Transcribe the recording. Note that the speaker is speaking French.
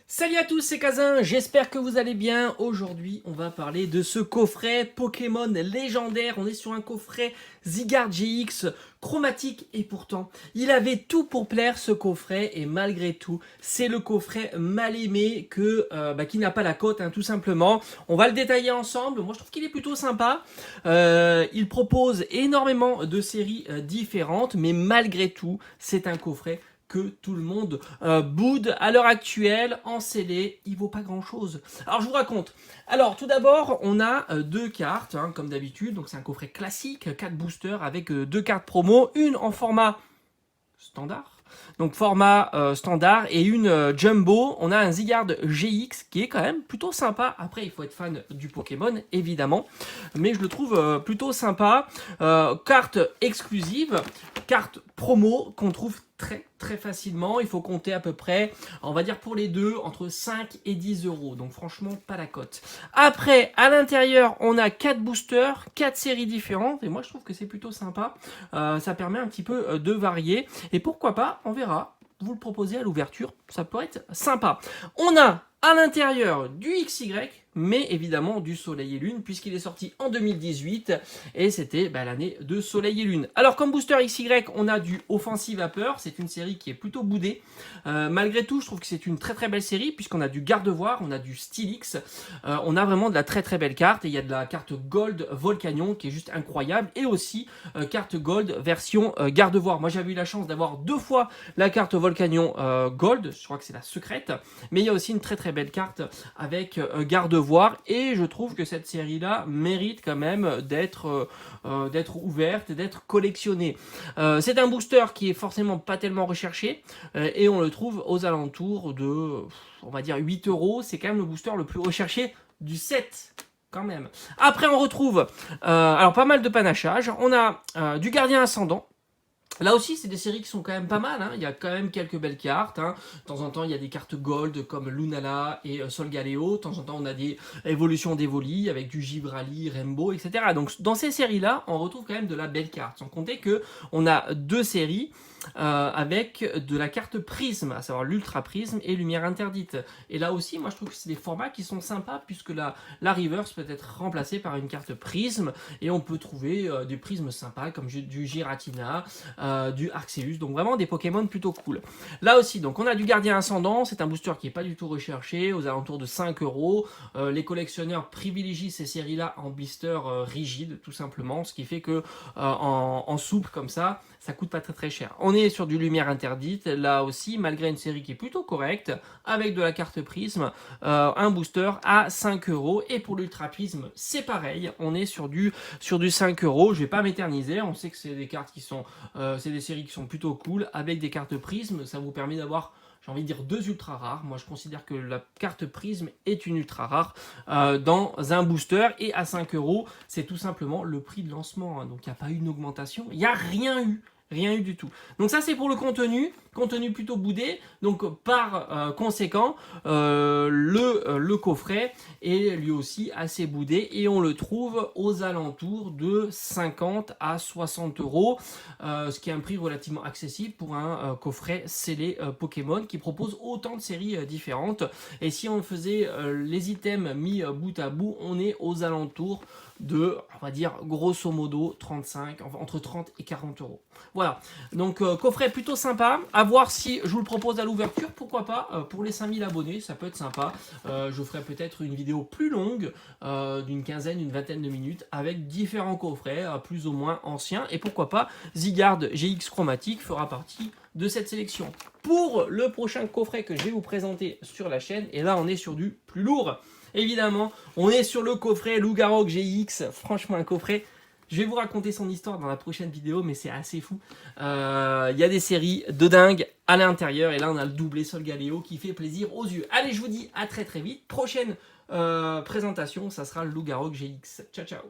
Salut à tous, c'est Kazin, j'espère que vous allez bien. Aujourd'hui, on va parler de ce coffret Pokémon légendaire. On est sur un coffret Zygarde GX chromatique et pourtant, il avait tout pour plaire ce coffret et malgré tout, c'est le coffret mal aimé qui n'a pas la cote, tout simplement. On va le détailler ensemble. Moi, je trouve qu'il est plutôt sympa. Il propose énormément de séries différentes, mais malgré tout, c'est un coffret que tout le monde boude à l'heure actuelle en scellé, il vaut pas grand chose. Alors je vous raconte. Alors tout d'abord on a deux cartes comme d'habitude, donc c'est un coffret classique, 4 boosters avec deux cartes promo, une en format standard. Donc format standard et une jumbo. On a un Zygarde GX qui est quand même plutôt sympa. Après il faut être fan du Pokémon évidemment, mais je le trouve plutôt sympa. Carte exclusive, carte promo qu'on trouve très facilement. Il faut compter à peu près, on va dire pour les deux, entre 5 et 10 euros. Donc franchement, pas la cote. Après, à l'intérieur, on a 4 boosters, 4 séries différentes. Et moi, je trouve que c'est plutôt sympa. Ça permet un petit peu de varier. Et pourquoi pas, on verra. Vous le proposez à l'ouverture, ça peut être sympa. On a à l'intérieur du XY, mais évidemment du Soleil et Lune, puisqu'il est sorti en 2018, et c'était l'année de Soleil et Lune. Alors comme booster XY, on a du Offensive Vapeur, c'est une série qui est plutôt boudée. Malgré tout, je trouve que c'est une très belle série, puisqu'on a du Gardevoir, on a du Steelix, on a vraiment de la très belle carte, et il y a de la carte Gold Volcanion, qui est juste incroyable, et aussi carte Gold version Gardevoir. Moi j'avais eu la chance d'avoir 2 fois la carte Volcanion Gold, je crois que c'est la secrète, mais il y a aussi une très belle carte avec Gardevoir et je trouve que cette série là mérite quand même d'être ouverte et d'être collectionnée. C'est un booster qui est forcément pas tellement recherché et on le trouve aux alentours de, on va dire 8 euros. C'est quand même le booster le plus recherché du set. Quand même. Après on retrouve alors pas mal de panachage. On a du Gardien Ascendant. Là aussi, c'est des séries qui sont quand même pas mal. Il y a quand même quelques belles cartes. De temps en temps, il y a des cartes gold comme Lunala et Solgaleo. De temps en temps, on a des évolutions d'Evoli avec du Givrali, Rainbow, etc. Donc, dans ces séries-là, on retrouve quand même de la belle carte. Sans compter que on a 2 séries avec de la carte Prisme, à savoir l'Ultra Prisme et Lumière Interdite. Et là aussi, moi, je trouve que c'est des formats qui sont sympas puisque la Reverse peut être remplacée par une carte Prisme et on peut trouver des prismes sympas comme du Giratina, du Arceus, donc vraiment des Pokémon plutôt cool. Là aussi, donc on a du Gardien Ascendant, c'est un booster qui est pas du tout recherché, aux alentours de 5 euros. Les collectionneurs privilégient ces séries-là en blister rigide, tout simplement, ce qui fait que en souple comme ça coûte pas très cher. On est sur du Lumière Interdite, là aussi, malgré une série qui est plutôt correcte, avec de la carte Prisme, un booster à 5 euros. Et pour l'Ultra Prisme, c'est pareil, on est sur du 5 euros. Je vais pas m'éterniser, on sait que c'est des cartes qui sont, c'est des séries qui sont plutôt cool, avec des cartes Prisme, ça vous permet d'avoir, j'ai envie de dire, 2 ultra rares. Moi, je considère que la carte Prisme est une ultra rare dans un booster. Et à 5 euros, c'est tout simplement le prix de lancement. Donc, il n'y a pas eu une augmentation. Il n'y a rien eu. Rien eu du tout. Donc ça c'est pour le contenu plutôt boudé. Donc par conséquent, le coffret est lui aussi assez boudé et on le trouve aux alentours de 50 à 60 euros, ce qui est un prix relativement accessible pour un coffret scellé Pokémon qui propose autant de séries différentes. Et si on faisait les items mis bout à bout, on est aux alentours de, on va dire, grosso modo, 35, entre 30 et 40 euros. Voilà, donc coffret plutôt sympa, à voir si je vous le propose à l'ouverture, pourquoi pas, pour les 5000 abonnés, ça peut être sympa. Je ferai peut-être une vidéo plus longue, d'une quinzaine, une vingtaine de minutes, avec différents coffrets, plus ou moins anciens, et pourquoi pas, Zygarde GX Chromatique fera partie de cette sélection. Pour le prochain coffret que je vais vous présenter sur la chaîne, et là on est sur du plus lourd, évidemment, on est sur le coffret Lougarok GX, franchement un coffret, je vais vous raconter son histoire dans la prochaine vidéo, mais c'est assez fou. Il y a des séries de dingue à l'intérieur, et là on a le doublé Solgaleo qui fait plaisir aux yeux. Allez, je vous dis à très vite, prochaine présentation, ça sera le Lougarok GX. Ciao ciao.